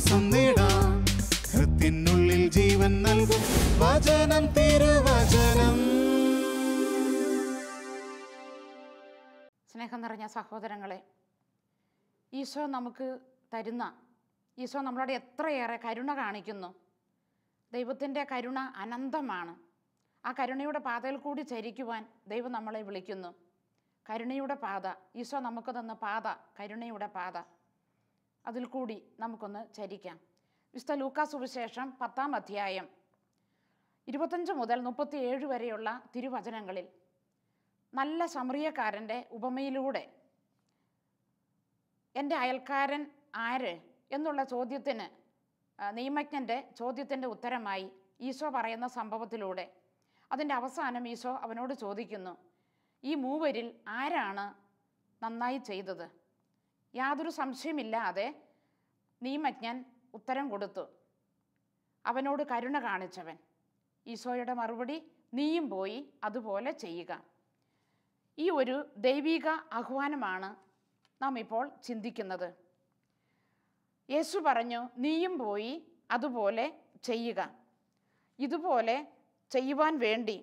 ആശ്വാസം നേടാം. ഹൃത്തിനുള്ളിൽ ജീവൻ നൽകും വചനം, തിരുവചനം. സ്നേഹം നിറഞ്ഞ സഹോദരങ്ങളെ, ഈശോ നമുക്ക് തരുന്ന, ഈശോ നമ്മളോട് എത്രയേറെ കരുണ കാണിക്കുന്നു. ദൈവത്തിൻ്റെ കരുണ അനന്തമാണ്. ആ കരുണയുടെ പാതയിൽ കൂടി ചരിക്കുവാൻ ദൈവം നമ്മളെ വിളിക്കുന്നു. കരുണയുടെ പാത, ഈശോ നമുക്ക് തന്ന പാത, കരുണയുടെ പാത. അതിൽ കൂടി നമുക്കൊന്ന് ചരിക്കാം. വിശുദ്ധ ലൂക്കാ സുവിശേഷം 10-ാം അധ്യായം 25 മുതൽ 37 വരെയുള്ള തിരുവചനങ്ങളിൽ നല്ല ശമറിയക്കാരൻ്റെ ഉപമയിലൂടെ എൻ്റെ അയൽക്കാരൻ ആര് എന്നുള്ള ചോദ്യത്തിന്, നിയമജ്ഞൻ്റെ ചോദ്യത്തിൻ്റെ ഉത്തരമായി ഈശോ പറയുന്ന സംഭവത്തിലൂടെ അതിൻ്റെ അവസാനം ഈശോ അവനോട് ചോദിക്കുന്നു, ഈ മൂവരിൽ ആരാണ് നന്നായി ചെയ്തത്? യാതൊരു സംശയമില്ലാതെ നിയമജ്ഞൻ ഉത്തരം കൊടുത്തു, അവനോട് കരുണ കാണിച്ചവൻ. ഈശോയുടെ മറുപടി, നീയും പോയി അതുപോലെ ചെയ്യുക. ഈ ഒരു ദൈവിക ആഹ്വാനമാണ് നാം ഇപ്പോൾ ചിന്തിക്കുന്നത്. യേശു പറഞ്ഞു, നീയും പോയി അതുപോലെ ചെയ്യുക. ഇതുപോലെ ചെയ്യുവാൻ വേണ്ടി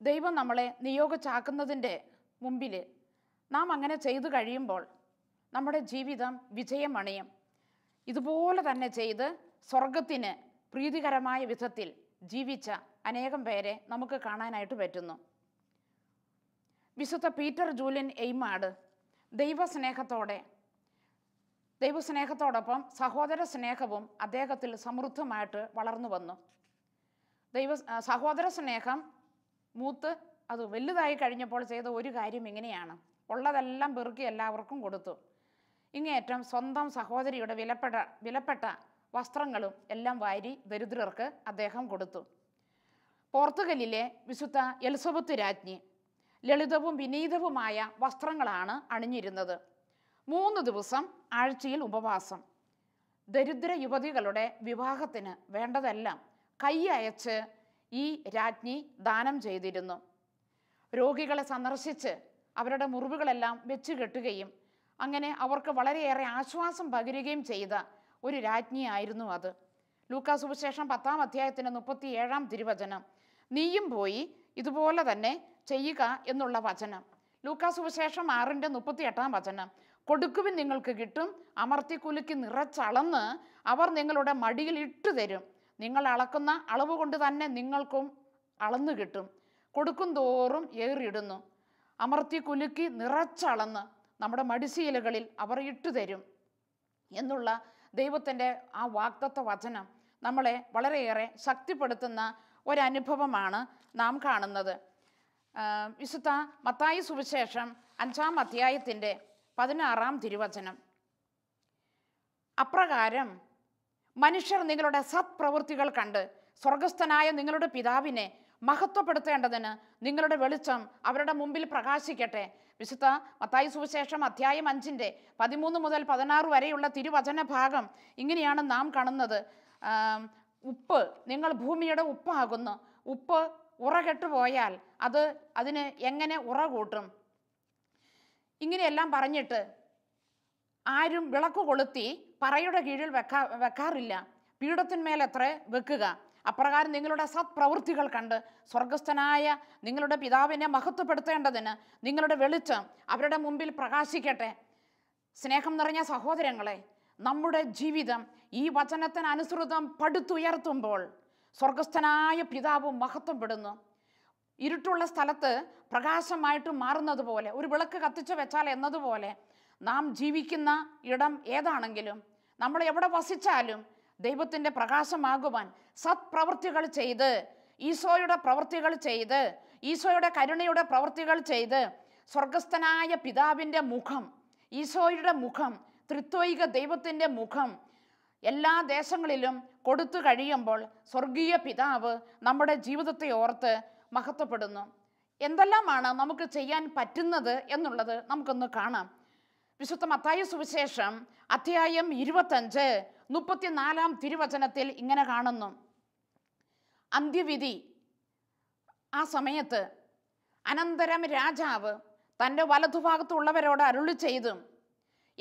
ദൈവം നമ്മളെ നിയോഗിച്ചാക്കുന്നതിൻ്റെ മുമ്പിൽ നാം അങ്ങനെ ചെയ്തു കഴിയുമ്പോൾ നമ്മുടെ ജീവിതം വിജയമണിയും. ഇതുപോലെ തന്നെ ചെയ്ത് സ്വർഗത്തിന് പ്രീതികരമായ വിധത്തിൽ ജീവിച്ച അനേകം പേരെ നമുക്ക് കാണാനായിട്ട് പറ്റുന്നു. വിശുദ്ധ പീറ്റർ ജൂലിയൻ എയ്മാഡ് ദൈവസ്നേഹത്തോടൊപ്പം സഹോദര സ്നേഹവും അദ്ദേഹത്തിൽ സമൃദ്ധമായിട്ട് വളർന്നു വന്നു. സഹോദര സ്നേഹം മൂത്ത് അത് വലുതായി കഴിഞ്ഞപ്പോൾ ചെയ്ത ഒരു കാര്യം ഇങ്ങനെയാണ്, ഉള്ളതെല്ലാം പെറുക്കി എല്ലാവർക്കും കൊടുത്തു. ഇങ്ങേയറ്റം സ്വന്തം സഹോദരിയുടെ വിലപ്പെട്ട വസ്ത്രങ്ങളും എല്ലാം വാരി ദരിദ്രർക്ക് അദ്ദേഹം കൊടുത്തു. പോർത്തുഗലിലെ വിശുദ്ധ എലിസബത്ത് രാജ്ഞി ലളിതവും വിനീതവുമായ വസ്ത്രങ്ങളാണ് അണിഞ്ഞിരുന്നത്. 3 ദിവസം ആഴ്ചയിൽ ഉപവാസം. ദരിദ്ര യുവതികളുടെ വിവാഹത്തിന് വേണ്ടതെല്ലാം കൈ അയച്ച് ഈ രാജ്ഞി ദാനം ചെയ്തിരുന്നു. രോഗികളെ സന്ദർശിച്ച് അവരുടെ മുറിവുകളെല്ലാം വെച്ച് കെട്ടുകയും അങ്ങനെ അവർക്ക് വളരെയേറെ ആശ്വാസം പകരുകയും ചെയ്ത ഒരു രാജ്ഞിയായിരുന്നു അത്. ലൂക്കാ സുവിശേഷം 10-ാം അധ്യായത്തിന് 37-ാം തിരുവചനം, നീയും പോയി ഇതുപോലെ തന്നെ ചെയ്യുക എന്നുള്ള വചനം. ലൂക്കാ സുവിശേഷം 6-ന്റെ 38-ാം വചനം, കൊടുക്കുവിൻ നിങ്ങൾക്ക് കിട്ടും, അമർത്തി കുലുക്കി നിറച്ചളന്ന് അവർ നിങ്ങളുടെ മടിയിൽ ഇട്ടു തരും, നിങ്ങൾ അളക്കുന്ന അളവ് കൊണ്ട് തന്നെ നിങ്ങൾക്കും അളന്നു കിട്ടും, കൊടുക്കും തോറും ഏറിയിടുന്നു, അമർത്തി കുലുക്കി നിറച്ചളന്ന് നമ്മുടെ മടിശീലകളിൽ അവർ ഇട്ടുതരും എന്നുള്ള ദൈവത്തിൻ്റെ ആ വാഗ്ദത്ത വചനം നമ്മളെ വളരെയേറെ ശക്തിപ്പെടുത്തുന്ന ഒരനുഭവമാണ് നാം കാണുന്നത്. വിശുദ്ധ മത്തായി സുവിശേഷം 5-ാം അധ്യായത്തിൻ്റെ 16-ാം തിരുവചനം, അപ്രകാരം മനുഷ്യർ നിങ്ങളുടെ സത്പ്രവൃത്തികൾ കണ്ട് സ്വർഗസ്ഥനായ നിങ്ങളുടെ പിതാവിനെ മഹത്വപ്പെടുത്തേണ്ടതിന് നിങ്ങളുടെ വെളിച്ചം അവരുടെ മുമ്പിൽ പ്രകാശിക്കട്ടെ. വിശുദ്ധ മത്തായി സുവിശേഷം അധ്യായം 5-ന്റെ 13 മുതൽ 16 വരെയുള്ള തിരുവചന ഭാഗം ഇങ്ങനെയാണ് നാം കാണുന്നത്. ഉപ്പ്, നിങ്ങൾ ഭൂമിയുടെ ഉപ്പാകുന്നു. ഉപ്പ് ഉറകെട്ടുപോയാൽ അതിന് എങ്ങനെ ഉറ കൂട്ടും? ഇങ്ങനെയെല്ലാം പറഞ്ഞിട്ട് ആരും വിളക്ക് കൊളുത്തി പറയുടെ കീഴിൽ വെക്കാറില്ല, പീഠത്തിന്മേലത്ര വെക്കുക. അപ്രകാരം നിങ്ങളുടെ സത്പ്രവൃത്തികൾ കണ്ട് സ്വർഗസ്ഥനായ നിങ്ങളുടെ പിതാവിനെ മഹത്വപ്പെടുത്തേണ്ടതിന് നിങ്ങളുടെ വെളിച്ചം അവരുടെ മുമ്പിൽ പ്രകാശിക്കട്ടെ. സ്നേഹം നിറഞ്ഞ സഹോദരങ്ങളെ, നമ്മുടെ ജീവിതം ഈ വചനത്തിന് അനുസൃതം പടുത്തുയർത്തുമ്പോൾ സ്വർഗസ്ഥനായ പിതാവ് മഹത്വപ്പെടുന്നു. ഇരുട്ടുള്ള സ്ഥലത്ത് പ്രകാശമായിട്ട് മാറുന്നത് പോലെ, ഒരു വിളക്ക് കത്തിച്ചു വെച്ചാൽ എന്നതുപോലെ നാം ജീവിക്കുന്ന ഇടം ഏതാണെങ്കിലും നമ്മൾ എവിടെ വസിച്ചാലും ദൈവത്തിൻ്റെ പ്രകാശമാകുവാൻ സത്പ്രവൃത്തികൾ ചെയ്ത്, ഈശോയുടെ പ്രവൃത്തികൾ ചെയ്ത്, ഈശോയുടെ കരുണയുടെ പ്രവൃത്തികൾ ചെയ്ത് സ്വർഗസ്ഥനായ പിതാവിൻ്റെ മുഖം, ഈശോയുടെ മുഖം, ത്രിത്വൈക ദൈവത്തിൻ്റെ മുഖം എല്ലാ ദേശങ്ങളിലും കൊടുത്തു കഴിയുമ്പോൾ സ്വർഗീയ പിതാവ് നമ്മുടെ ജീവിതത്തെ ഓർത്ത് മഹത്വപ്പെടുന്നു. എന്തെല്ലാമാണ് നമുക്ക് ചെയ്യാൻ പറ്റുന്നത് എന്നുള്ളത് നമുക്കൊന്ന് കാണാം. വിശുദ്ധ മത്തായി സുവിശേഷം അധ്യായം 25 34-ാം തിരുവചനത്തിൽ ഇങ്ങനെ കാണുന്നു, അന്ത്യവിധി ആ സമയത്ത് അനന്തരം രാജാവ് തൻ്റെ വലതുഭാഗത്തുള്ളവരോട് അരുളി ചെയ്തും,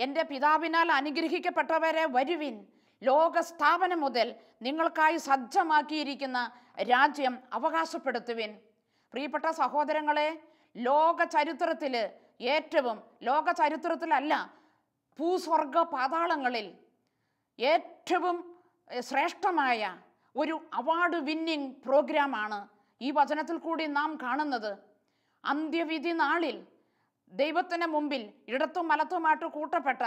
എൻ്റെ പിതാവിനാൽ അനുഗ്രഹിക്കപ്പെട്ടവരെ വരുവിൻ, ലോകസ്ഥാപനം മുതൽ നിങ്ങൾക്കായി സജ്ജമാക്കിയിരിക്കുന്ന രാജ്യം അവകാശപ്പെടുത്തുവിൻ. പ്രിയപ്പെട്ട സഹോദരങ്ങളെ, ലോക ചരിത്രത്തിൽ ഏറ്റവും, ലോക ചരിത്രത്തിലല്ല, ഭൂസ്വർഗ പാതാളങ്ങളിൽ ഏറ്റവും ശ്രേഷ്ഠമായ ഒരു അവാർഡ് വിന്നിങ് പ്രോഗ്രാമാണ് ഈ വചനത്തിൽ കൂടി നാം കാണുന്നത്. അന്ത്യവിധി നാളിൽ ദൈവത്തിന് മുമ്പിൽ ഇടത്തും വലത്തുമായിട്ട് കൂട്ടപ്പെട്ട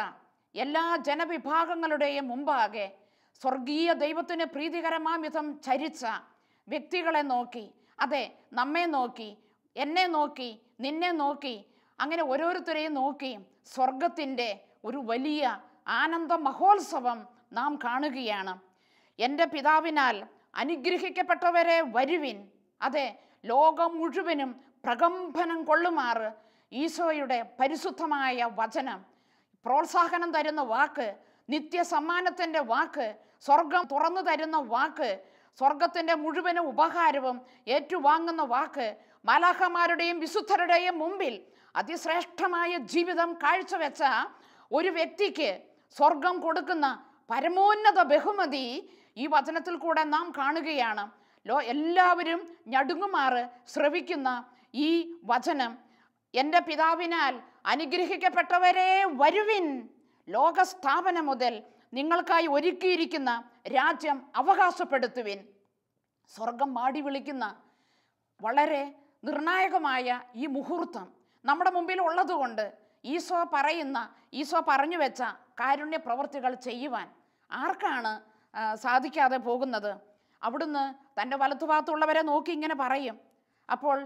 എല്ലാ ജനവിഭാഗങ്ങളുടെയും മുമ്പാകെ സ്വർഗീയ ദൈവത്തിന് പ്രീതികരമാം വിധം ചരിച്ച വ്യക്തികളെ നോക്കി, അതെ, നമ്മെ നോക്കി, എന്നെ നോക്കി, നിന്നെ നോക്കി, അങ്ങനെ ഓരോരുത്തരെയും നോക്കി സ്വർഗത്തിൻ്റെ ഒരു വലിയ ആനന്ദ മഹോത്സവം നാം കാണുകയാണ്. എൻ്റെ പിതാവിനാൽ അനുഗ്രഹിക്കപ്പെട്ടവരെ വരുവിൻ, അതെ, ലോകം മുഴുവനും പ്രകമ്പനം കൊള്ളുമാറ് ഈശോയുടെ പരിശുദ്ധമായ വചനം, പ്രോത്സാഹനം തരുന്ന വാക്ക്, നിത്യസമ്മാനത്തിൻ്റെ വാക്ക്, സ്വർഗം തുറന്നു തരുന്ന വാക്ക്, സ്വർഗത്തിൻ്റെ മുഴുവനും ഉപഹാരവും ഏറ്റുവാങ്ങുന്ന വാക്ക്, മാലാഖമാരുടെയും വിശുദ്ധരുടെയും മുമ്പിൽ അതിശ്രേഷ്ഠമായ ജീവിതം കാഴ്ചവെച്ച ഒരു വ്യക്തിക്ക് സ്വർഗം കൊടുക്കുന്ന പരമോന്നത ബഹുമതി ഈ വചനത്തിൽ കൂടെ നാം കാണുകയാണ്. എല്ലാവരും ഞടുങ്ങുമാറ് ശ്രവിക്കുന്ന ഈ വചനം, എൻ്റെ പിതാവിനാൽ അനുഗ്രഹിക്കപ്പെട്ടവരെ വരുവിൻ, ലോകസ്ഥാപനം മുതൽ നിങ്ങൾക്കായി ഒരുക്കിയിരിക്കുന്ന രാജ്യം അവകാശപ്പെടുത്തുവിൻ. സ്വർഗം മാടി വിളിക്കുന്ന വളരെ നിർണായകമായ ഈ മുഹൂർത്തം നമ്മുടെ മുമ്പിൽ ഉള്ളതുകൊണ്ട് ഈശോ പറഞ്ഞു വെച്ച കാരുണ്യ പ്രവൃത്തികൾ ചെയ്യുവാൻ ആർക്കാണ് സാധിക്കാതെ പോകുന്നത്? അവിടുന്ന് തൻ്റെ വലത്തുഭാഗത്തുള്ളവരെ നോക്കി ഇങ്ങനെ പറയും. അപ്പോൾ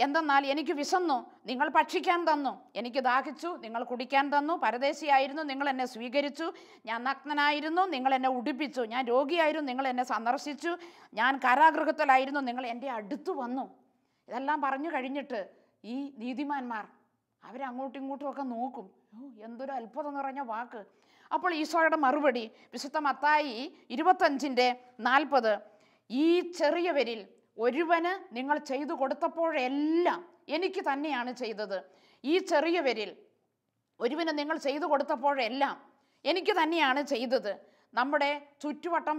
എന്തെന്നാൽ എനിക്ക് വിശന്നു, നിങ്ങൾ ഭക്ഷിക്കാൻ തന്നു, എനിക്ക് ദാഹിച്ചു, നിങ്ങൾ കുടിക്കാൻ തന്നു, പരദേശിയായിരുന്നു, നിങ്ങൾ എന്നെ സ്വീകരിച്ചു, ഞാൻ നഗ്നനായിരുന്നു, നിങ്ങൾ എന്നെ ഉടുപ്പിച്ചു, ഞാൻ രോഗിയായിരുന്നു, നിങ്ങൾ എന്നെ സന്ദർശിച്ചു, ഞാൻ കാരാഗൃഹത്തിലായിരുന്നു, നിങ്ങൾ എൻ്റെ അടുത്ത് വന്നു. ഇതെല്ലാം പറഞ്ഞു കഴിഞ്ഞിട്ട് ഈ നീതിമാന്മാർ അവരങ്ങോട്ടും ഇങ്ങോട്ടും ഒക്കെ നോക്കും. എന്തൊരു അത്ഭുതം നിറഞ്ഞ വാക്ക്. അപ്പോൾ ഈശോയുടെ മറുപടി വിശുദ്ധ മത്തായി 25:40, ഈ ചെറിയവരിൽ ഒരുവന് നിങ്ങൾ ചെയ്തു കൊടുത്തപ്പോഴെല്ലാം എനിക്ക് തന്നെയാണ് ചെയ്തത്. ഈ ചെറിയവരിൽ ഒരുവന് നിങ്ങൾ ചെയ്തു കൊടുത്തപ്പോഴെല്ലാം എനിക്ക് തന്നെയാണ് ചെയ്തത്. നമ്മുടെ ചുറ്റുവട്ടം,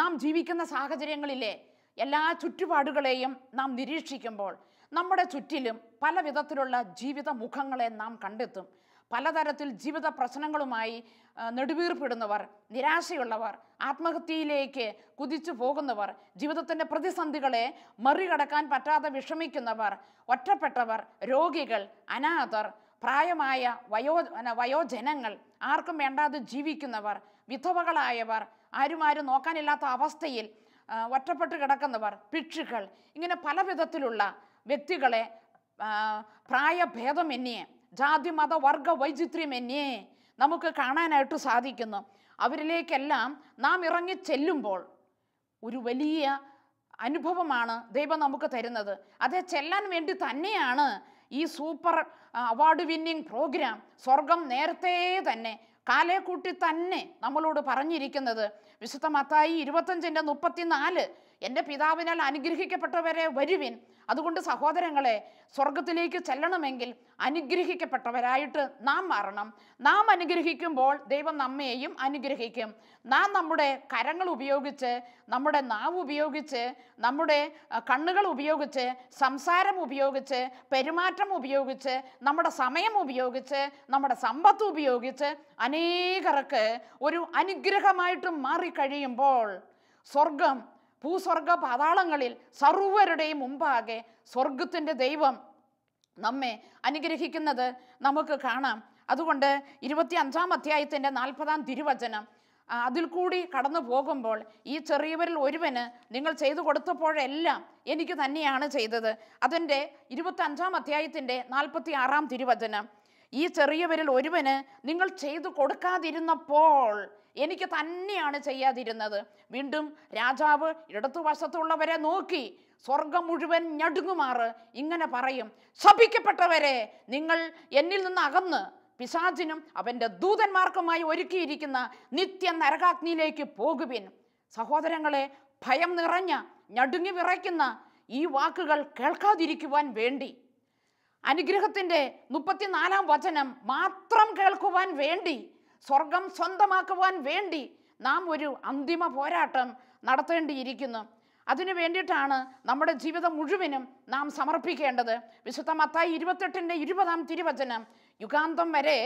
നാം ജീവിക്കുന്ന സാഹചര്യങ്ങളിലെ എല്ലാ ചുറ്റുപാടുകളെയും നാം നിരീക്ഷിക്കുമ്പോൾ നമ്മുടെ ചുറ്റിലും പല വിധത്തിലുള്ള ജീവിത മുഖങ്ങളെ നാം കണ്ടെത്തും. പലതരത്തിൽ ജീവിത പ്രശ്നങ്ങളുമായി നെടുവീർപ്പിടുന്നവർ, നിരാശയുള്ളവർ, ആത്മഹത്യയിലേക്ക് കുതിച്ചു പോകുന്നവർ, ജീവിതത്തിൻ്റെ പ്രതിസന്ധികളെ മറികടക്കാൻ പറ്റാതെ വിഷമിക്കുന്നവർ, ഒറ്റപ്പെട്ടവർ, രോഗികൾ, അനാഥർ, പ്രായമായ വയോജനങ്ങൾ, ആർക്കും വേണ്ടാതെ ജീവിക്കുന്നവർ, വിധവകളായവർ, ആരും നോക്കാനില്ലാത്ത അവസ്ഥയിൽ ഒറ്റപ്പെട്ട് കിടക്കുന്നവർ, ഭിക്ഷുക്കൾ, ഇങ്ങനെ പല വിധത്തിലുള്ള വ്യക്തികളെ പ്രായഭേദമന്യേ, ജാതി മത വർഗ വൈചിത്ര്യമന്യേ നമുക്ക് കാണാനായിട്ട് സാധിക്കുന്നു. അവരിലേക്കെല്ലാം നാം ഇറങ്ങി ചെല്ലുമ്പോൾ ഒരു വലിയ അനുഭവമാണ് ദൈവം നമുക്ക് തരുന്നത്. അതേ ചെല്ലാൻ വേണ്ടി തന്നെയാണ് ഈ സൂപ്പർ അവാർഡ് വിന്നിങ് പ്രോഗ്രാം സ്വർഗം നേരത്തെ തന്നെ കാലേക്കൂട്ടി തന്നെ നമ്മളോട് പറഞ്ഞിരിക്കുന്നത്. വിശുദ്ധ മത്തായി 25:34, എൻ്റെ പിതാവിനാൽ അനുഗ്രഹിക്കപ്പെട്ടവരെ വരുവിൻ. അതുകൊണ്ട് സഹോദരങ്ങളെ, സ്വർഗത്തിലേക്ക് ചെല്ലണമെങ്കിൽ അനുഗ്രഹിക്കപ്പെട്ടവരായിട്ട് നാം മാറണം. നാം അനുഗ്രഹിക്കുമ്പോൾ ദൈവം നമ്മെയും അനുഗ്രഹിക്കും. നാം നമ്മുടെ കരങ്ങൾ ഉപയോഗിച്ച്, നമ്മുടെ നാവ് ഉപയോഗിച്ച്, നമ്മുടെ കണ്ണുകൾ ഉപയോഗിച്ച്, സംസാരം ഉപയോഗിച്ച്, പെരുമാറ്റം ഉപയോഗിച്ച്, നമ്മുടെ സമയം ഉപയോഗിച്ച്, നമ്മുടെ സമ്പത്ത് ഉപയോഗിച്ച് അനേകർക്ക് ഒരു അനുഗ്രഹമായിട്ട് മാറിക്കഴിയുമ്പോൾ സ്വർഗം, ഭൂസ്വർഗ പാതാളങ്ങളിൽ സർവരുടെയും മുമ്പാകെ സ്വർഗത്തിൻ്റെ ദൈവം നമ്മെ അനുഗ്രഹിക്കുന്നത് നമുക്ക് കാണാം. അതുകൊണ്ട് 25-ാം അധ്യായത്തിൻ്റെ 40-ാം തിരുവചനം, അതിൽ കൂടി കടന്നു പോകുമ്പോൾ ഈ ചെറിയവരിൽ ഒരുവന് നിങ്ങൾ ചെയ്തു കൊടുത്തപ്പോഴെല്ലാം എനിക്ക് തന്നെയാണ് ചെയ്തത്. അതിൻ്റെ 25-ാം അധ്യായത്തിൻ്റെ 46-ാം തിരുവചനം, ഈ ചെറിയവരിൽ ഒരുവന് നിങ്ങൾ ചെയ്തു കൊടുക്കാതിരുന്നപ്പോൾ എനിക്ക് തന്നെയാണ് ചെയ്യാതിരുന്നത്. വീണ്ടും രാജാവ് ഇടതുവശത്തുള്ളവരെ നോക്കി സ്വർഗം മുഴുവൻ ഞടുങ്ങുമാറ് ഇങ്ങനെ പറയും, ശപിക്കപ്പെട്ടവരെ, നിങ്ങൾ എന്നിൽ നിന്ന് അകന്ന് പിശാചിനും അവൻ്റെ ദൂതന്മാർക്കുമായി ഒരുക്കിയിരിക്കുന്ന നിത്യ നരകാഗ്നിയിലേക്ക് പോകുവിൻ. സഹോദരങ്ങളെ, ഭയം നിറഞ്ഞ ഞടുങ്ങി വിറയ്ക്കുന്ന ഈ വാക്കുകൾ കേൾക്കാതിരിക്കുവാൻ വേണ്ടി അനുഗ്രഹത്തിൻ്റെ 34-ാം വചനം മാത്രം കേൾക്കുവാൻ വേണ്ടി, സ്വർഗം സ്വന്തമാക്കുവാൻ വേണ്ടി നാം ഒരു അന്തിമ പോരാട്ടം നടത്തേണ്ടിയിരിക്കുന്നു. അതിനു വേണ്ടിയിട്ടാണ് നമ്മുടെ ജീവിതം മുഴുവനും നാം സമർപ്പിക്കേണ്ടത്. വിശുദ്ധ മത്തായി 28-20 തിരുവചനം, യുഗാന്തം വരെ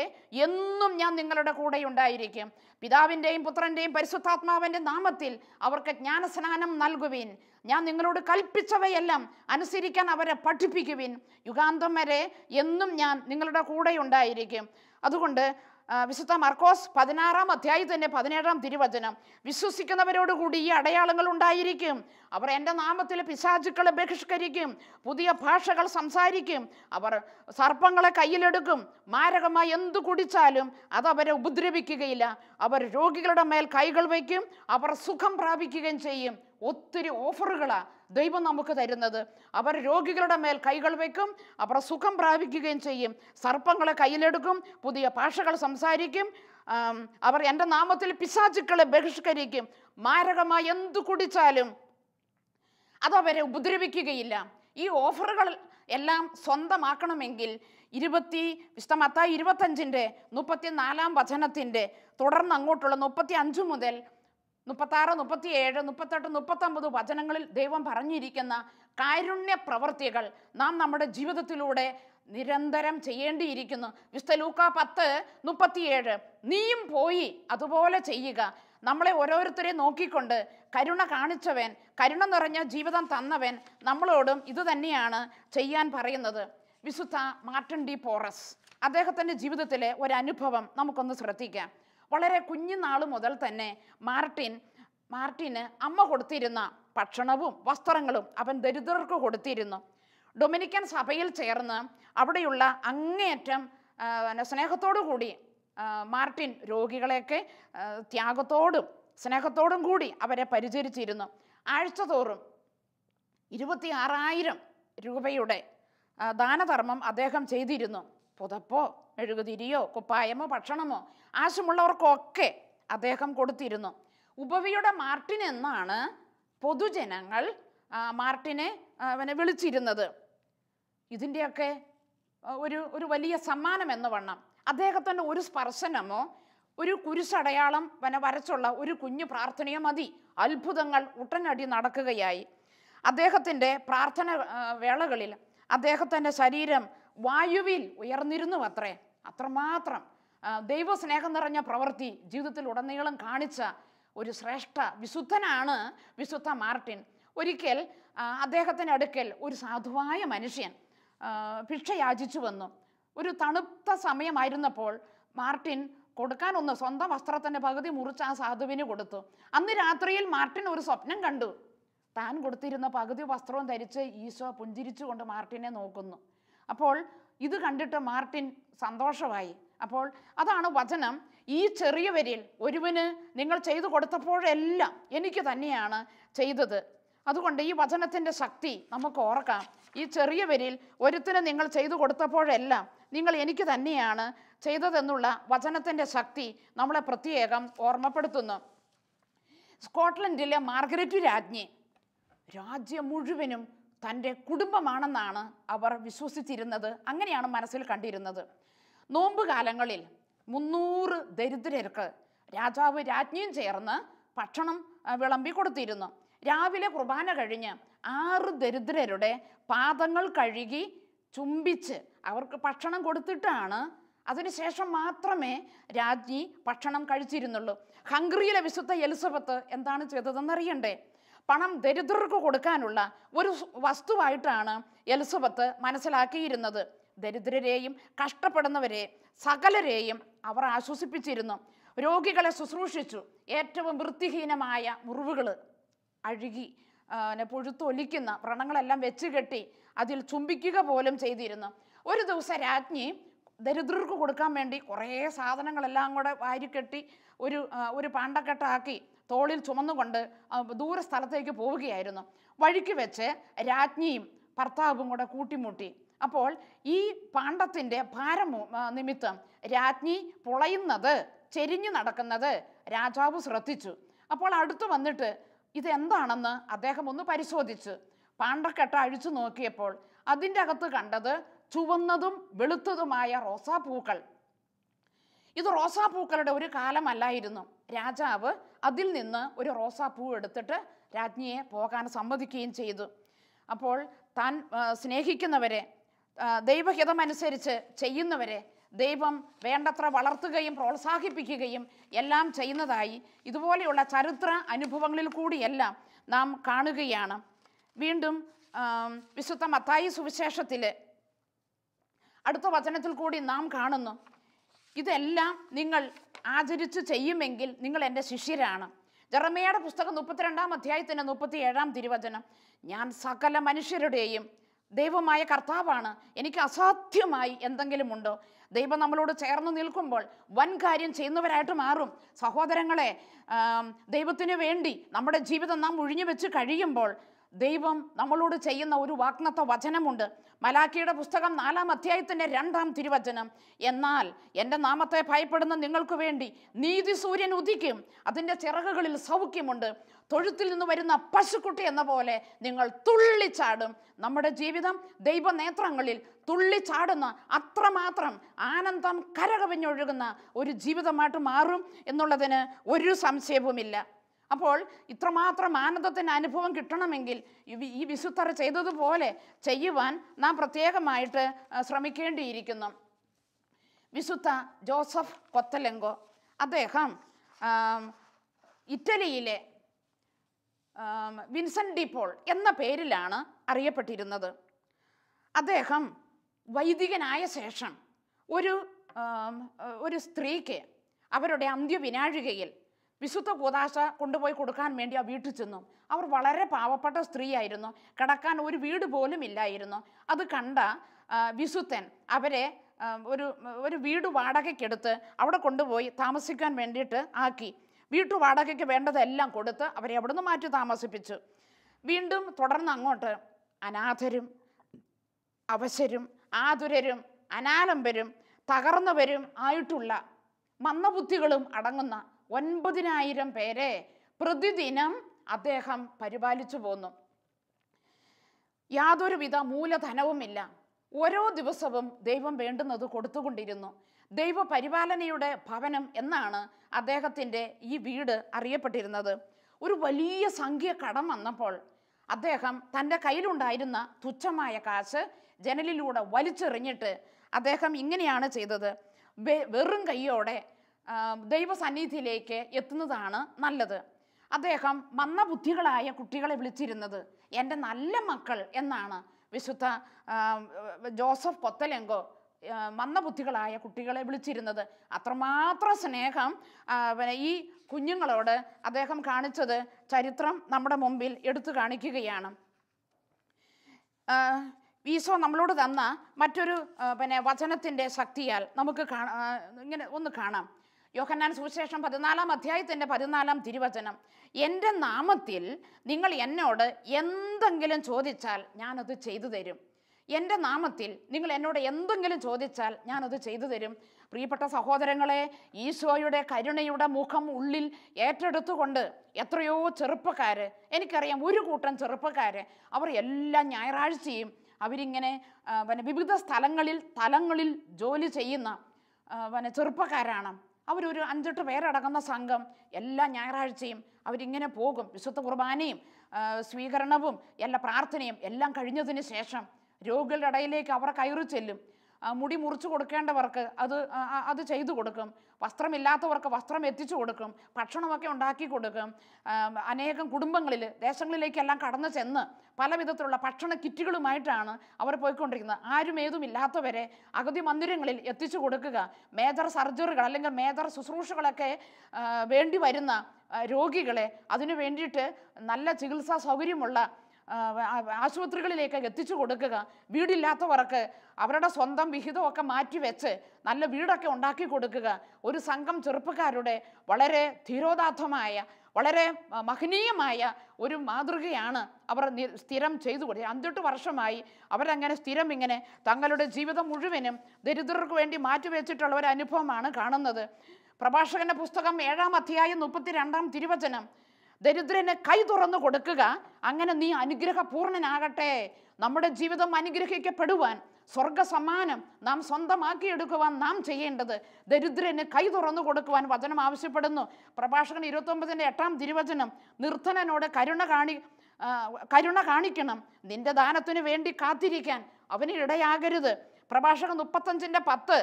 എന്നും ഞാൻ നിങ്ങളുടെ കൂടെ ഉണ്ടായിരിക്കും. പിതാവിൻ്റെയും പുത്രൻ്റെയും പരിശുദ്ധാത്മാവിൻ്റെ നാമത്തിൽ അവർക്ക് ജ്ഞാനസ്നാനം നൽകുവിൻ. ഞാൻ നിങ്ങളോട് കൽപ്പിച്ചവയെല്ലാം അനുസരിക്കാൻ അവരെ പഠിപ്പിക്കുവിൻ. യുഗാന്തം വരെ എന്നും ഞാൻ നിങ്ങളുടെ കൂടെ ഉണ്ടായിരിക്കും. അതുകൊണ്ട് വിശുദ്ധ മർക്കോസ് 16-ാം അധ്യായത്തിൻ്റെ 17-ാം തിരുവചനം, വിശ്വസിക്കുന്നവരോടുകൂടി ഈ അടയാളങ്ങൾ ഉണ്ടായിരിക്കും. അവർ എൻ്റെ നാമത്തിൽ പിശാചുക്കളെ ബഹിഷ്കരിക്കും, പുതിയ ഭാഷകൾ സംസാരിക്കും, അവർ സർപ്പങ്ങളെ കയ്യിലെടുക്കും, മാരകമായി എന്തു കുടിച്ചാലും അതവരെ ഉപദ്രവിക്കുകയില്ല, അവർ രോഗികളുടെ മേൽ കൈകൾ വയ്ക്കും, അവർ സുഖം പ്രാപിക്കുകയും ചെയ്യും. ഒത്തിരി ഓഫറുകളാണ് ദൈവം നമുക്ക് തരുന്നത്. അവർ രോഗികളുടെ മേൽ കൈകൾ വയ്ക്കും, അവർ സുഖം പ്രാപിക്കുകയും ചെയ്യും, സർപ്പങ്ങളെ കയ്യിലെടുക്കും, പുതിയ ഭാഷകൾ സംസാരിക്കും, അവർ എൻ്റെ നാമത്തിൽ പിശാചുക്കളെ ബഹിഷ്കരിക്കും, മാരകമായി എന്തു കുടിച്ചാലും അതവരെ ഉപദ്രവിക്കുകയില്ല. ഈ ഓഫറുകൾ എല്ലാം സ്വന്തമാക്കണമെങ്കിൽ വിശുദ്ധ മത്തായി 25-ന്റെ 34-ാം വചനത്തിൻ്റെ തുടർന്ന് അങ്ങോട്ടുള്ള 35 മുതൽ 36, 37, 38, 39 വചനങ്ങളിൽ ദൈവം പറഞ്ഞിരിക്കുന്ന കാരുണ്യ പ്രവൃത്തികൾ നാം നമ്മുടെ ജീവിതത്തിലൂടെ നിരന്തരം ചെയ്യേണ്ടിയിരിക്കുന്നു. വിശുദ്ധ ലൂക്കാ 10:37, നീയും പോയി അതുപോലെ ചെയ്യുക. നമ്മളെ ഓരോരുത്തരെയും നോക്കിക്കൊണ്ട് കരുണ കാണിച്ചവൻ, കരുണ നിറഞ്ഞ ജീവിതം തന്നവൻ നമ്മളോടും ഇത് തന്നെയാണ് ചെയ്യാൻ പറയുന്നത്. വിശുദ്ധ മാർട്ടിൻ ഡി പോറസ്, അദ്ദേഹത്തിൻ്റെ ജീവിതത്തിലെ ഒരനുഭവം നമുക്കൊന്ന് ശ്രദ്ധിക്കാം. വളരെ കുഞ്ഞുനാൾ മുതൽ തന്നെ മാർട്ടിന് അമ്മ കൊടുത്തിരുന്ന ഭക്ഷണവും വസ്ത്രങ്ങളും അവൻ ദരിദ്രർക്ക് കൊടുത്തിരുന്നു. ഡൊമിനിക്കൻ സഭയിൽ ചേർന്ന് അവിടെയുള്ള അങ്ങേയറ്റം സ്നേഹത്തോടു കൂടി മാർട്ടിൻ രോഗികളെയൊക്കെ ത്യാഗത്തോടും സ്നേഹത്തോടും കൂടി അവരെ പരിചരിച്ചിരുന്നു. ആഴ്ചതോറും 26,000 രൂപയുടെ ദാനധർമ്മം അദ്ദേഹം ചെയ്തിരുന്നു. പുതപ്പോ മെഴുകുതിരിയോ കുപ്പായമോ ഭക്ഷണമോ ആവശ്യമുള്ളവർക്കൊക്കെ അദ്ദേഹം കൊടുത്തിരുന്നു. ഉപവിയുടെ മാർട്ടിൻ എന്നാണ് പൊതുജനങ്ങൾ മാർട്ടിനെ വിളിച്ചിരുന്നത്. ഇതിൻ്റെയൊക്കെ ഒരു വലിയ സമ്മാനം എന്ന് വണ്ണം അദ്ദേഹത്തിൻ്റെ ഒരു സ്പർശനമോ ഒരു കുരിശടയാളം വരച്ചുള്ള ഒരു കുഞ്ഞു പ്രാർത്ഥനയോ മതി, അത്ഭുതങ്ങൾ ഉടനടി നടക്കുകയായി. അദ്ദേഹത്തിൻ്റെ പ്രാർത്ഥന വേളകളിൽ അദ്ദേഹത്തിൻ്റെ ശരീരം വായുവിൽ ഉയർന്നിരുന്നു അത്രേ. അത്രമാത്രം ദൈവസ്നേഹം നിറഞ്ഞ പ്രവൃത്തി ജീവിതത്തിൽ ഉടനീളം കാണിച്ച ഒരു ശ്രേഷ്ഠ വിശുദ്ധനാണ് വിശുദ്ധ മാർട്ടിൻ. ഒരിക്കൽ അദ്ദേഹത്തിൻ്റെ അടുക്കൽ ഒരു സാധുവായ മനുഷ്യൻ ഭിക്ഷ യാചിച്ചു വന്നു. ഒരു തണുത്ത സമയമായിരുന്നപ്പോൾ മാർട്ടിൻ കൊടുക്കാനൊന്ന് സ്വന്തം വസ്ത്രത്തിൻ്റെ പകുതി മുറിച്ച് ആ സാധുവിന് കൊടുത്തു. അന്ന് രാത്രിയിൽ മാർട്ടിൻ ഒരു സ്വപ്നം കണ്ടു. താൻ കൊടുത്തിരുന്ന പകുതി വസ്ത്രവും ധരിച്ച് ഈശോ പുഞ്ചിരിച്ചുകൊണ്ട് മാർട്ടിനെ നോക്കുന്നു. അപ്പോൾ ഇത് കണ്ടിട്ട് മാർട്ടിൻ സന്തോഷമായി. അപ്പോൾ അതാണ് വചനം, ഈ ചെറിയവരിൽ ഒരുവന് നിങ്ങൾ ചെയ്തു കൊടുത്തപ്പോഴെല്ലാം എനിക്ക് തന്നെയാണ് ചെയ്തത്. അതുകൊണ്ട് ഈ വചനത്തിൻ്റെ ശക്തി നമുക്ക് ഓർക്കാം. ഈ ചെറിയവരിൽ ഒരുത്തിന് നിങ്ങൾ ചെയ്തു കൊടുത്തപ്പോഴെല്ലാം നിങ്ങൾ എനിക്ക് തന്നെയാണ് ചെയ്തതെന്നുള്ള വചനത്തിൻ്റെ ശക്തി നമ്മളെ പ്രത്യേകം ഓർമ്മപ്പെടുത്തുന്നു. സ്കോട്ട്ലൻഡിലെ മാർഗരറ്റ് രാജ്യം മുഴുവനും തൻ്റെ കുടുംബമാണെന്നാണ് അവർ വിശ്വസിച്ചിരുന്നത്. അങ്ങനെയാണ് മനസ്സിൽ കണ്ടിരുന്നത്. നോമ്പ് കാലങ്ങളിൽ 300 ദരിദ്രർക്ക് രാജാവ് രാജ്ഞിയും ചേർന്ന് ഭക്ഷണം വിളമ്പി കൊടുത്തിരുന്നു. രാവിലെ കുർബാന കഴിഞ്ഞ് 6 ദരിദ്രരുടെ പാദങ്ങൾ കഴുകി ചുംബിച്ച് അവർക്ക് ഭക്ഷണം കൊടുത്തിട്ടാണ് അതിനുശേഷം മാത്രമേ രാജ്ഞി ഭക്ഷണം കഴിച്ചിരുന്നുള്ളൂ. ഹംഗറിയിലെ വിശുദ്ധ എലിസബത്ത് എന്താണ് ചെയ്തതെന്നറിയണ്ടേ? പണം ദരിദ്രർക്ക് കൊടുക്കാനുള്ള ഒരു വസ്തുവായിട്ടാണ് എലിസബത്ത് മനസ്സിലാക്കിയിരുന്നത്. ദരിദ്രരെയും കഷ്ടപ്പെടുന്നവരെ സകലരെയും അവർ ആശ്വസിപ്പിച്ചിരുന്നു. രോഗികളെ ശുശ്രൂഷിച്ചു. ഏറ്റവും വൃത്തിഹീനമായ മുറിവുകൾ അഴുകി പുഴുത്തൊലിക്കുന്ന വ്രണങ്ങളെല്ലാം വെച്ച് കെട്ടി അതിൽ ചുംബിക്കുക പോലും ചെയ്തിരുന്നു. ഒരു ദിവസം രാജ്ഞി ദരിദ്രർക്ക് കൊടുക്കാൻ വേണ്ടി കുറേ സാധനങ്ങളെല്ലാം കൂടെ വാരിക്കെട്ടി ഒരു പാണ്ടക്കെട്ടാക്കി തോളിൽ ചുമന്നുകൊണ്ട് ദൂര സ്ഥലത്തേക്ക് പോവുകയായിരുന്നു. വഴിക്ക് വെച്ച് രാജ്ഞിയും ഭർത്താവും കൂടെ കൂട്ടിമുട്ടി. അപ്പോൾ ഈ പാണ്ടത്തിൻ്റെ ഭാരം നിമിത്തം രാജ്ഞി പൊളയുന്നത്, ചെരിഞ്ഞു നടക്കുന്നത് രാജാവ് ശ്രദ്ധിച്ചു. അപ്പോൾ അടുത്ത് വന്നിട്ട് ഇതെന്താണെന്ന് അദ്ദേഹം ഒന്ന് പരിശോധിച്ചു. പാണ്ടക്കെട്ട അഴിച്ചു നോക്കിയപ്പോൾ അതിൻ്റെ അകത്ത് കണ്ടത് ചുവന്നതും വെളുത്തതുമായ റോസാപ്പൂക്കൾ. ഇത് റോസാപ്പൂക്കളുടെ ഒരു കാലമല്ലായിരുന്നു. രാജാവ് അതിൽ നിന്ന് ഒരു റോസാപ്പൂ എടുത്തിട്ട് രാജ്ഞിയെ പോകാൻ സമ്മതിക്കുകയും ചെയ്തു. അപ്പോൾ താൻ സ്നേഹിക്കുന്നവരെ, ദൈവഹിതമനുസരിച്ച് ചെയ്യുന്നവരെ ദൈവം വേണ്ടത്ര വളർത്തുകയും പ്രോത്സാഹിപ്പിക്കുകയും എല്ലാം ചെയ്യുന്നതായി ഇതുപോലെയുള്ള ചരിത്ര അനുഭവങ്ങളിൽ കൂടിയെല്ലാം നാം കാണുകയാണ്. വീണ്ടും വിശുദ്ധ മത്തായി സുവിശേഷത്തിൽ അടുത്ത വചനത്തിൽ കൂടി നാം കാണുന്നു, ഇതെല്ലാം നിങ്ങൾ ആചരിച്ച് ചെയ്യുമെങ്കിൽ നിങ്ങൾ എൻ്റെ ശിഷ്യരാണ്. ജെറമ്യായുടെ പുസ്തകം 32-ാം അധ്യായത്തിൻ്റെ 37-ാം തിരുവചനം, ഞാൻ സകല മനുഷ്യരുടെയും ദൈവമായ കർത്താവാണ്, എനിക്ക് അസാധ്യമായി എന്തെങ്കിലും ഉണ്ടോ? ദൈവം നമ്മളോട് ചേർന്ന് നിൽക്കുമ്പോൾ വൻ കാര്യം ചെയ്യുന്നവരായിട്ട് മാറും. സഹോദരങ്ങളെ, ദൈവത്തിന് വേണ്ടി നമ്മുടെ ജീവിതം നാം ഒഴിഞ്ഞു വെച്ച് കഴിയുമ്പോൾ ദൈവം നമ്മളോട് ചെയ്യുന്ന ഒരു വാഗ്ദത്ത വചനമുണ്ട്. മലാക്കിയുടെ പുസ്തകം 4-ാം അധ്യായത്തിൻ്റെ 2-ാം തിരുവചനം, എന്നാൽ എൻ്റെ നാമത്തെ ഭയപ്പെടുന്ന നിങ്ങൾക്ക് വേണ്ടി നീതി സൂര്യൻ ഉദിക്കും, അതിൻ്റെ ചിറകുകളിൽ സൗഖ്യമുണ്ട്, തൊഴുത്തിൽ നിന്ന് വരുന്ന പശുക്കുട്ടി എന്ന പോലെ നിങ്ങൾ തുള്ളിച്ചാടും. നമ്മുടെ ജീവിതം ദൈവനേത്രങ്ങളിൽ തുള്ളിച്ചാടുന്ന അത്രമാത്രം ആനന്ദം കരകവിഞ്ഞൊഴുകുന്ന ഒരു ജീവിതമായിട്ട് മാറും എന്നുള്ളതിന് ഒരു സംശയവുമില്ല. അപ്പോൾ ഇത്രമാത്രം ആനന്ദത്തിൻ്റെ അനുഭവം കിട്ടണമെങ്കിൽ ഈ വിശുദ്ധർ ചെയ്തതുപോലെ ചെയ്യുവാൻ നാം പ്രത്യേകമായിട്ട് ശ്രമിക്കേണ്ടിയിരിക്കുന്നു. വിശുദ്ധ ജോസഫ് കൊത്തലെങ്കോ, അദ്ദേഹം ഇറ്റലിയിലെ വിൻസെൻ്റ് ഡി പോൾ എന്ന പേരിലാണ് അറിയപ്പെട്ടിരുന്നത്. അദ്ദേഹം വൈദികനായ ശേഷം ഒരു സ്ത്രീക്ക് അവരുടെ അന്ത്യവിനാഴികയിൽ വിശുദ്ധ കൂദാശ കൊണ്ടുപോയി കൊടുക്കാൻ വേണ്ടി ആ വീട്ടിൽ ചെന്നു. അവർ വളരെ പാവപ്പെട്ട സ്ത്രീയായിരുന്നു, കിടക്കാൻ ഒരു വീട് പോലും ഇല്ലായിരുന്നു. അത് കണ്ട വിശുദ്ധൻ അവരെ ഒരു വീട് വാടകയ്ക്കെടുത്ത് അവിടെ കൊണ്ടുപോയി താമസിക്കാൻ വേണ്ടിയിട്ട് ആക്കി. വീട്ടു വാടകയ്ക്ക് വേണ്ടതെല്ലാം കൊടുത്ത് അവരെ അവിടുന്ന് മാറ്റി താമസിപ്പിച്ചു. വീണ്ടും തുടർന്ന് അങ്ങോട്ട് അനാഥരും അവശരും ആതുരരും അനാലംബരും തകർന്നവരും ആയിട്ടുള്ള മന്ദബുദ്ധികളും അടങ്ങുന്ന 9,000 പേരെ പ്രതിദിനം അദ്ദേഹം പരിപാലിച്ചു പോന്നു. യാതൊരുവിധ മൂലധനവുമില്ല. ഓരോ ദിവസവും ദൈവം വേണ്ടുന്നത് കൊടുത്തുകൊണ്ടിരുന്നു. ദൈവപരിപാലനയുടെ ഭവനം എന്നാണ് അദ്ദേഹത്തിൻ്റെ ഈ വീട് അറിയപ്പെട്ടിരുന്നത്. ഒരു വലിയ സംഖ്യ കടം വന്നപ്പോൾ അദ്ദേഹം തൻ്റെ കയ്യിലുണ്ടായിരുന്ന തുച്ഛമായ കാശ് ജനലിലൂടെ വലിച്ചെറിഞ്ഞിട്ട് അദ്ദേഹം ഇങ്ങനെയാണ് ചെയ്തത്, വെറും കൈയോടെ ദൈവസന്നിധിയിലേക്ക് എത്തുന്നതാണ് നല്ലത്. അദ്ദേഹം മന്ദബുദ്ധികളായ കുട്ടികളെ വിളിച്ചിരുന്നത് എൻ്റെ നല്ല മക്കൾ എന്നാണ്. വിശുദ്ധ ജോസഫ് കൊത്തലെങ്കോ മന്ദബുദ്ധികളായ കുട്ടികളെ വിളിച്ചിരുന്നത്. അത്രമാത്രം സ്നേഹം ഈ കുഞ്ഞുങ്ങളോട് അദ്ദേഹം കാണിച്ചത് ചരിത്രം നമ്മുടെ മുമ്പിൽ എടുത്തു കാണിക്കുകയാണ്. ഈശോ നമ്മളോട് തന്ന മറ്റൊരു വചനത്തിൻ്റെ ശക്തിയാൽ നമുക്ക് ഇങ്ങനെ ഒന്ന് കാണാം. യോഹന്നാൻ സുവിശേഷം 14-ാം അധ്യായത്തിൻ്റെ 14-ാം തിരുവചനം, എൻ്റെ നാമത്തിൽ നിങ്ങൾ എന്നോട് എന്തെങ്കിലും ചോദിച്ചാൽ ഞാനത് ചെയ്തു തരും. എൻ്റെ നാമത്തിൽ നിങ്ങൾ എന്നോട് എന്തെങ്കിലും ചോദിച്ചാൽ ഞാനത് ചെയ്തു തരും. പ്രിയപ്പെട്ട സഹോദരങ്ങളെ, ഈശോയുടെ കരുണയുടെ മുഖം ഉള്ളിൽ ഏറ്റെടുത്തുകൊണ്ട് എത്രയോ ചെറുപ്പക്കാർ, എനിക്കറിയാം ഒരു കൂട്ടം ചെറുപ്പക്കാർ, അവർ എല്ലാ ഞായറാഴ്ചയും അവരിങ്ങനെ വിവിധ തലങ്ങളിൽ ജോലി ചെയ്യുന്ന ചെറുപ്പക്കാരാണ്. അവരൊരു 5-8 പേരടങ്ങുന്ന സംഘം എല്ലാ ഞായറാഴ്ചയും അവരിങ്ങനെ പോകും. വിശുദ്ധ കുർബാനയും സ്വീകരണവും എല്ലാ പ്രാർത്ഥനയും എല്ലാം കഴിഞ്ഞതിന് ശേഷം രോഗികളുടെ ഇടയിലേക്ക് അവർ കയറി ചെല്ലും. മുടി മുറിച്ചു കൊടുക്കേണ്ടവർക്ക് അത് ചെയ്തു കൊടുക്കും. വസ്ത്രമില്ലാത്തവർക്ക് വസ്ത്രം എത്തിച്ചു കൊടുക്കും. ഭക്ഷണമൊക്കെ ഉണ്ടാക്കി കൊടുക്കും. അനേകം കുടുംബങ്ങളിൽ ദേശങ്ങളിലേക്കെല്ലാം കടന്നു ചെന്ന് പല വിധത്തിലുള്ള ഭക്ഷണ കിറ്റുകളുമായിട്ടാണ് അവർ പോയിക്കൊണ്ടിരിക്കുന്നത്. ആരും ഏതുമില്ലാത്തവരെ അഗതി മന്ദിരങ്ങളിൽ എത്തിച്ചു കൊടുക്കുക. മേജർ സർജറികൾ അല്ലെങ്കിൽ മേജർ ശുശ്രൂഷകളൊക്കെ വേണ്ടി വരുന്ന രോഗികളെ അതിനു വേണ്ടിയിട്ട് നല്ല ചികിത്സാ സൗകര്യമുള്ള ആശുപത്രികളിലേക്ക് എത്തിച്ചു കൊടുക്കുക. വീടില്ലാത്തവർക്ക് അവരുടെ സ്വന്തം വിഹിതമൊക്കെ മാറ്റിവെച്ച് നല്ല വീടൊക്കെ ഉണ്ടാക്കി കൊടുക്കുക. ഒരു സംഘം ചെറുപ്പക്കാരുടെ വളരെ ധീരോദാത്തമായ വളരെ മഹനീയമായ ഒരു മാതൃകയാണ് അവർ സ്ഥിരം ചെയ്തു കൊടുത്തത്. 5-8 വർഷമായി അവരങ്ങനെ സ്ഥിരം ഇങ്ങനെ തങ്ങളുടെ ജീവിതം മുഴുവനും ദരിദ്രർക്ക് വേണ്ടി മാറ്റിവെച്ചിട്ടുള്ള ഒരു അനുഭവമാണ് കാണുന്നത്. പ്രഭാഷകന്റെ പുസ്തകം 7-ാം അധ്യായം 32-ാം തിരുവചനം, ദരിദ്രന് കൈ തുറന്നു കൊടുക്കുക, അങ്ങനെ നീ അനുഗ്രഹപൂർണനാകട്ടെ. നമ്മുടെ ജീവിതം അനുഗ്രഹിക്കപ്പെടുവാൻ, സ്വർഗ സമ്മാനം നാം സ്വന്തമാക്കിയെടുക്കുവാൻ നാം ചെയ്യേണ്ടത് ദരിദ്രന് കൈ തുറന്നു കൊടുക്കുവാൻ വചനം ആവശ്യപ്പെടുന്നു. പ്രഭാഷകൻ 29:8 നിർധനനോട് കരുണ കാണിക്കണം, നിന്റെ ദാനത്തിന് വേണ്ടി കാത്തിരിക്കാൻ അവന് ഇടയാകരുത്. പ്രഭാഷകൻ 35:10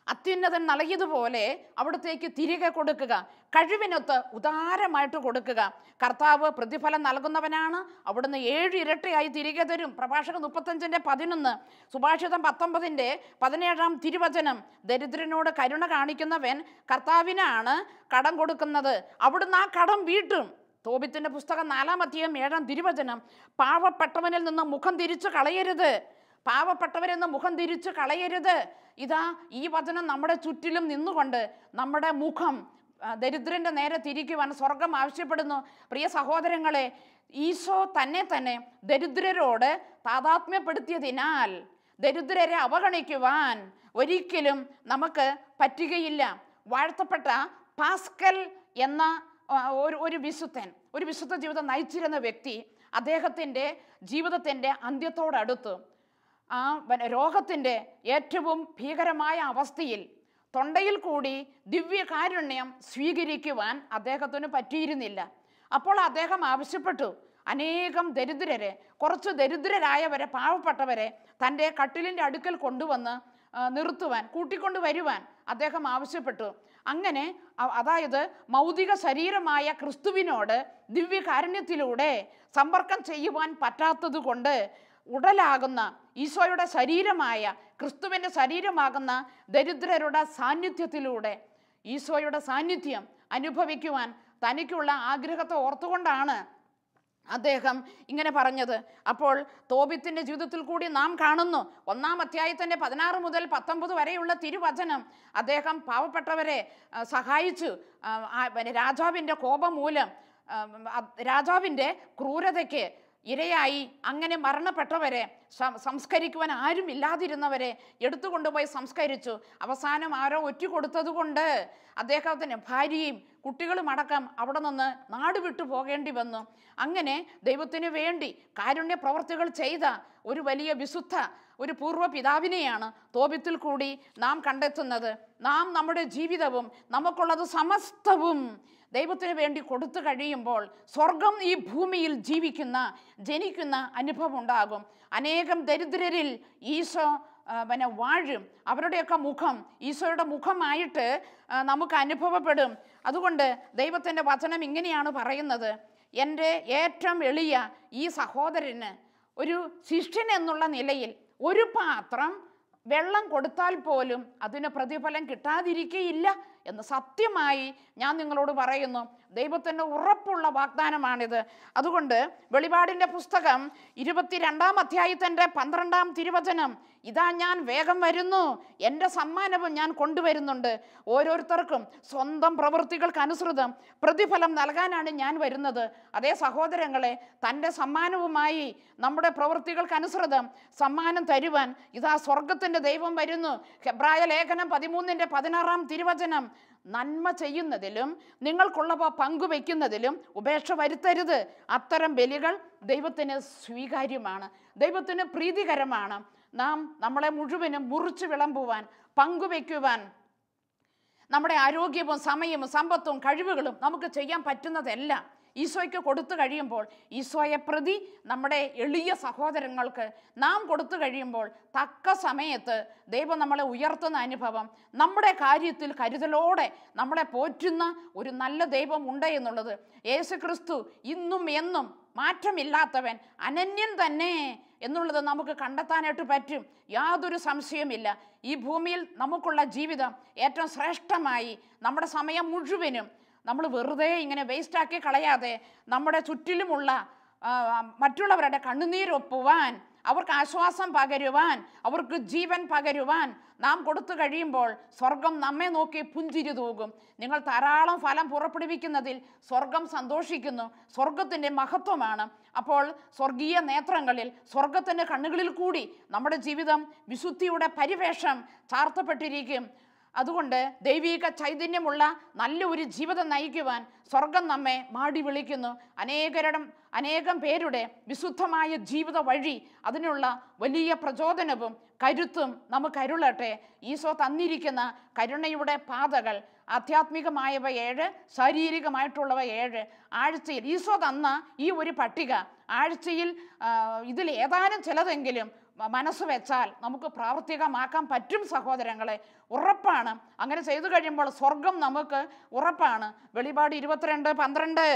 അത്യുന്നതൻ നൽകിയതുപോലെ അവിടത്തേക്ക് തിരികെ കൊടുക്കുക, കഴിവിനൊത്ത് ഉദാരമായിട്ട് കൊടുക്കുക. കർത്താവ് പ്രതിഫലം നൽകുന്നവനാണ്, അവിടുന്ന് 7 ഇരട്ടിയായി തിരികെ തരും. പ്രഭാഷകൻ 35:11 സുഭാഷിതം 19:17 ദരിദ്രനോട് കരുണ കാണിക്കുന്നവൻ കർത്താവിനാണ് കടം കൊടുക്കുന്നത്, അവിടുന്ന് ആ കടം വീട്ടും. തോബിത്തിന്റെ പുസ്തകം 4:7 പാവപ്പെട്ടവനിൽ നിന്ന് മുഖം തിരിച്ചു കളയരുത്, പാവപ്പെട്ടവരിൽ നിന്ന് മുഖം തിരിച്ചു കളയരുത്. ഇതാ ഈ വചനം നമ്മുടെ ചുറ്റിലും നിന്നുകൊണ്ട് നമ്മുടെ മുഖം ദരിദ്രന്റെ നേരെ തിരിക്കുവാൻ സ്വർഗം ആവശ്യപ്പെടുന്നു. പ്രിയ സഹോദരങ്ങളെ, ഈശോ തന്നെ ദരിദ്രരോട് താതാത്മ്യപ്പെടുത്തിയതിനാൽ ദരിദ്രരെ അവഗണിക്കുവാൻ ഒരിക്കലും നമുക്ക് പറ്റുകയില്ല. വാഴ്ത്തപ്പെട്ട പാസ്കൽ എന്ന ഒരു വിശുദ്ധ ജീവിതം നയിച്ചിരുന്ന വ്യക്തി അദ്ദേഹത്തിൻ്റെ ജീവിതത്തിൻ്റെ അന്ത്യത്തോടടുത്ത് ആ രോഗത്തിൻ്റെ ഏറ്റവും ഭീകരമായ അവസ്ഥയിൽ തൊണ്ടയിൽ കൂടി ദിവ്യകാരുണ്യം സ്വീകരിക്കുവാൻ അദ്ദേഹത്തിന് പറ്റിയിരുന്നില്ല. അപ്പോൾ അദ്ദേഹം ആവശ്യപ്പെട്ടു, അനേകം ദരിദ്രരെ, കുറച്ച് ദരിദ്രരായവരെ, പാവപ്പെട്ടവരെ തൻ്റെ കട്ടിലിൻ്റെ അടുക്കൽ കൊണ്ടുവന്ന് നിർത്തുവാൻ, കൂട്ടിക്കൊണ്ടു വരുവാൻ അദ്ദേഹം ആവശ്യപ്പെട്ടു. അങ്ങനെ അതായത് ഭൗതിക ശരീരമായ ക്രിസ്തുവിനോട് ദിവ്യകാരുണ്യത്തിലൂടെ സമ്പർക്കം ചെയ്യുവാൻ പറ്റാത്തത് കൊണ്ട് ഉടലാകുന്ന ഈശോയുടെ ശരീരമായ ക്രിസ്തുവിൻ്റെ ശരീരമാകുന്ന ദരിദ്രരുടെ സാന്നിധ്യത്തിലൂടെ ഈശോയുടെ സാന്നിധ്യം അനുഭവിക്കുവാൻ തനിക്കുള്ള ആഗ്രഹത്തെ ഓർത്തുകൊണ്ടാണ് അദ്ദേഹം ഇങ്ങനെ പറഞ്ഞത്. അപ്പോൾ തോബിത്തിൻ്റെ ജീവിതത്തിൽ കൂടി നാം കാണുന്നു. 1-ാം അധ്യായത്തിൻ്റെ 16 മുതൽ 19 വരെയുള്ള തിരുവചനം അദ്ദേഹം പാവപ്പെട്ടവരെ സഹായിച്ചു. രാജാവിൻ്റെ കോപം മൂലം, രാജാവിൻ്റെ ക്രൂരതയ്ക്ക് ഇരയായി അങ്ങനെ മരണപ്പെട്ടവരെ സംസ്കരിക്കുവാൻ ആരും ഇല്ലാതിരുന്നവരെ എടുത്തുകൊണ്ടുപോയി സംസ്കരിച്ചു. അവസാനം ആരോ ഒറ്റുകൊടുത്തത് കൊണ്ട് അദ്ദേഹത്തിന് ഭാര്യയും കുട്ടികളും അടക്കം അവിടെ നിന്ന് നാട് വിട്ടു പോകേണ്ടി വന്നു. അങ്ങനെ ദൈവത്തിന് വേണ്ടി കാരുണ്യ പ്രവർത്തികൾ ചെയ്ത ഒരു വലിയ വിശുദ്ധ ഒരു പൂർവ്വ പിതാവിനെയാണ് തോബിത്തിൽ കൂടി നാം കണ്ടെത്തുന്നത്. നാം നമ്മുടെ ജീവിതവും നമുക്കുള്ളത് സമസ്തവും ദൈവത്തിന് വേണ്ടി കൊടുത്തു കഴിയുമ്പോൾ സ്വർഗം ഈ ഭൂമിയിൽ ജനിക്കുന്ന അനുഭവം ഉണ്ടാകും. അനേകം ദരിദ്രരിൽ ഈശോ വാഴും. അവരുടെയൊക്കെ മുഖം ഈശോയുടെ മുഖമായിട്ട് നമുക്ക് അനുഭവപ്പെടും. അതുകൊണ്ട് ദൈവത്തിൻ്റെ വചനം ഇങ്ങനെയാണ് പറയുന്നത്, എൻ്റെ ഏറ്റവും എളിയ ഈ സഹോദരന് ഒരു ശിഷ്യൻ എന്നുള്ള നിലയിൽ ഒരു പാത്രം വെള്ളം കൊടുത്താൽ പോലും അതിന് പ്രതിഫലം കിട്ടാതിരിക്കുകയില്ല എന്ന് സത്യമായി ഞാൻ നിങ്ങളോട് പറയുന്നു. ദൈവത്തിൻ്റെ ഉറപ്പുള്ള വാഗ്ദാനമാണിത്. അതുകൊണ്ട് വെളിപാടിൻ്റെ പുസ്തകം 22-ാം അധ്യായത്തിൻ്റെ 12-ാം തിരുവചനം, ഇതാ ഞാൻ വേഗം വരുന്നു, എൻ്റെ സമ്മാനവും ഞാൻ കൊണ്ടുവരുന്നുണ്ട്, ഓരോരുത്തർക്കും സ്വന്തം പ്രവൃത്തികൾക്കനുസൃതം പ്രതിഫലം നൽകാനാണ് ഞാൻ വരുന്നത്. അതേ സഹോദരങ്ങളെ, തൻ്റെ സമ്മാനവുമായി നമ്മുടെ പ്രവൃത്തികൾക്കനുസൃതം സമ്മാനം തരുവാൻ ഇതാ സ്വർഗത്തിൻ്റെ ദൈവം വരുന്നു. ഹെബ്രായ ലേഖനം 13-16 തിരുവചനം, നന്മ ചെയ്യുന്നതിലും നിങ്ങൾക്കുള്ളവ പങ്കുവെക്കുന്നതിലും ഉപേക്ഷ വരുത്തരുത്. അത്തരം ബലികൾ ദൈവത്തിന് സ്വീകാര്യമാണ്, ദൈവത്തിന് പ്രീതികരമാണ്. നാം നമ്മളെ മുഴുവനും മുറിച്ചു വിളമ്പുവാൻ, പങ്കുവെക്കുവാൻ, നമ്മുടെ ആരോഗ്യവും സമയവും സമ്പത്തും കഴിവുകളും നമുക്ക് ചെയ്യാൻ പറ്റുന്നതെല്ലാം ഈശോയ്ക്ക് കൊടുത്തു കഴിയുമ്പോൾ, ഈശോയെ പ്രതി നമ്മുടെ എളിയ സഹോദരങ്ങൾക്ക് നാം കൊടുത്തു കഴിയുമ്പോൾ തക്ക സമയത്ത് ദൈവം നമ്മളെ ഉയർത്തുന്ന അനുഭവം, നമ്മുടെ കാര്യത്തിൽ കരുതലോടെ നമ്മളെ പോറ്റുന്ന ഒരു നല്ല ദൈവം ഉണ്ട് എന്നുള്ളത്. യേശു ക്രിസ്തു ഇന്നും എന്നും മാറ്റമില്ലാത്തവൻ, അനന്യൻ തന്നെ എന്നുള്ളത് നമുക്ക് കണ്ടെത്താനായിട്ട് പറ്റും. യാതൊരു സംശയമില്ല. ഈ ഭൂമിയിൽ നമുക്കുള്ള ജീവിതം ഏറ്റവും ശ്രേഷ്ഠമായി നമ്മുടെ സമയം മുഴുവനും നമ്മൾ വെറുതെ ഇങ്ങനെ വേസ്റ്റാക്കി കളയാതെ നമ്മുടെ ചുറ്റിലുമുള്ള മറ്റുള്ളവരുടെ കണ്ണുനീരൊപ്പുവാൻ, അവർക്ക് ആശ്വാസം പകരുവാൻ, അവർക്ക് ജീവൻ പകരുവാൻ നാം കൊടുത്തു കഴിയുമ്പോൾ സ്വർഗം നമ്മെ നോക്കി പുഞ്ചിരി തൂകും. നിങ്ങൾ ധാരാളം ഫലം പുറപ്പെടുവിക്കുന്നതിൽ സ്വർഗം സന്തോഷിക്കുന്നു. സ്വർഗത്തിൻ്റെ മഹത്വമാണ്. അപ്പോൾ സ്വർഗീയ നേത്രങ്ങളിൽ, സ്വർഗത്തിൻ്റെ കണ്ണുകളിൽ കൂടി നമ്മുടെ ജീവിതം വിശുദ്ധിയുടെ പരിവേഷം ചാർത്തപ്പെട്ടിരിക്കും. അതുകൊണ്ട് ദൈവിക ചൈതന്യമുള്ള നല്ല ഒരു ജീവിതം നയിക്കുവാൻ സ്വർഗം നമ്മെ മാടി വിളിക്കുന്നു. അനേകം പേരുടെ വിശുദ്ധമായ ജീവിത വഴി അതിനുള്ള വലിയ പ്രചോദനവും കരുത്തും നമുക്ക് അരുളട്ടെ. ഈശോ തന്നിരിക്കുന്ന കരുണയുടെ പാതകൾ ആധ്യാത്മികമായവ 7, ശാരീരികമായിട്ടുള്ളവ 7. ആഴ്ചയിൽ ഈശോ തന്ന ഈ ഒരു പട്ടിക ആഴ്ചയിൽ ഇതിൽ ഏതാനും ചിലതെങ്കിലും മനസ്സ് വെച്ചാൽ നമുക്ക് പ്രാവർത്തികമാക്കാൻ പറ്റും സഹോദരങ്ങളെ, ഉറപ്പാണ്. അങ്ങനെ ചെയ്തു കഴിയുമ്പോൾ സ്വർഗം നമുക്ക് ഉറപ്പാണ്. വെളിപാട് 22:12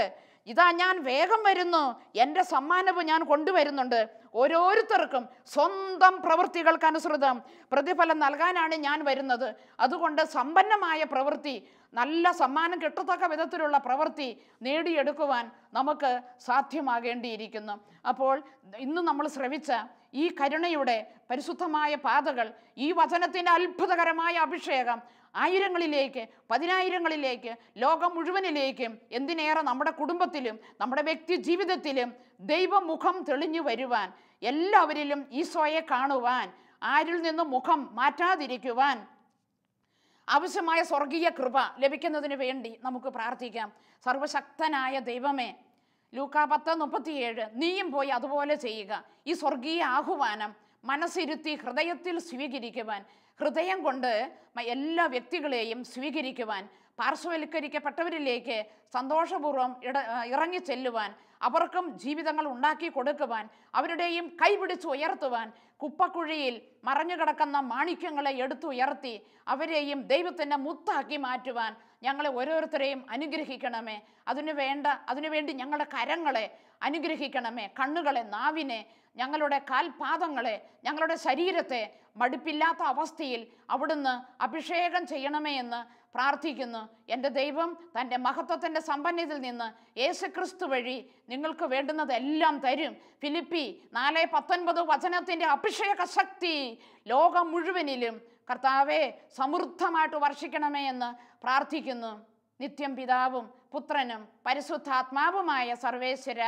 ഇതാ ഞാൻ വേഗം വരുന്നു, എൻ്റെ സമ്മാനവും ഞാൻ കൊണ്ടുവരുന്നുണ്ട്, ഓരോരുത്തർക്കും സ്വന്തം പ്രവൃത്തികൾക്കനുസൃതം പ്രതിഫലം നൽകാനാണ് ഞാൻ വരുന്നത്. അതുകൊണ്ട് സമ്പന്നമായ പ്രവൃത്തി, നല്ല സമ്മാനം കിട്ടത്തക്ക വിധത്തിലുള്ള പ്രവൃത്തി നേടിയെടുക്കുവാൻ നമുക്ക് സാധ്യമാകേണ്ടിയിരിക്കുന്നു. അപ്പോൾ ഇന്ന് നമ്മൾ ശ്രവിച്ച ഈ കരുണയുടെ പരിശുദ്ധമായ പാതകൾ, ഈ വചനത്തിൻ്റെ അത്ഭുതകരമായ അഭിഷേകം ആയിരങ്ങളിലേക്ക്, പതിനായിരങ്ങളിലേക്ക്, ലോകം മുഴുവനിലേക്കും, എന്തിനേറെ നമ്മുടെ കുടുംബത്തിലും നമ്മുടെ വ്യക്തി ജീവിതത്തിലും ദൈവമുഖം തെളിഞ്ഞു വരുവാൻ, എല്ലാവരിലും ഈശോയെ കാണുവാൻ, ആരിൽ നിന്നും മുഖം മാറ്റാതിരിക്കുവാൻ ആവശ്യമായ സ്വർഗീയ കൃപ ലഭിക്കുന്നതിന് വേണ്ടി നമുക്ക് പ്രാർത്ഥിക്കാം. സർവശക്തനായ ദൈവമേ, ലൂക്കാ 10:37 നീയും പോയി അതുപോലെ ചെയ്യുക. ഈ സ്വർഗീയ ആഹ്വാനം മനസ്സിരുത്തി ഹൃദയത്തിൽ സ്വീകരിക്കുവാൻ, ഹൃദയം കൊണ്ട് എല്ലാ വ്യക്തികളെയും സ്വീകരിക്കുവാൻ, പാർശ്വവൽക്കരിക്കപ്പെട്ടവരിലേക്ക് സന്തോഷപൂർവ്വം ഇറങ്ങി ചെല്ലുവാൻ, അവർക്കും ജീവിതങ്ങൾ ഉണ്ടാക്കി കൊടുക്കുവാൻ, അവരുടെയും കൈപിടിച്ച് ഉയർത്തുവാൻ, കുപ്പക്കുഴിയിൽ മറഞ്ഞു കിടക്കുന്ന മാണിക്യങ്ങളെ എടുത്തുയർത്തി അവരെയും ദൈവത്തിൻ്റെ മുത്താക്കി മാറ്റുവാൻ ഞങ്ങളെ ഓരോരുത്തരെയും അനുഗ്രഹിക്കണമേ. അതിനുവേണ്ടി ഞങ്ങളുടെ കരങ്ങളെ അനുഗ്രഹിക്കണമേ, കണ്ണുകളെ, നാവിനെ, ഞങ്ങളുടെ കാൽപാദങ്ങളെ, ഞങ്ങളുടെ ശരീരത്തെ മടുപ്പില്ലാത്ത അവസ്ഥയിൽ അവിടുന്ന് അഭിഷേകം ചെയ്യണമേ എന്ന് പ്രാർത്ഥിക്കുന്നു. എൻ്റെ ദൈവം തൻ്റെ മഹത്വത്തിൻ്റെ സമ്പന്നതയിൽ നിന്ന് യേശുക്രിസ്തു വഴി നിങ്ങൾക്ക് വേണ്ടുന്നതെല്ലാം തരും. ഫിലിപ്പി 4:19 വചനത്തിൻ്റെ അഭിഷേക ശക്തി ലോകം മുഴുവനിലും കർത്താവെ സമൃദ്ധമായിട്ട് വർഷിക്കണമേ എന്ന് പ്രാർത്ഥിക്കുന്നു. നിത്യം പിതാവും പുത്രനും പരിശുദ്ധാത്മാവുമായ സർവേശ്വര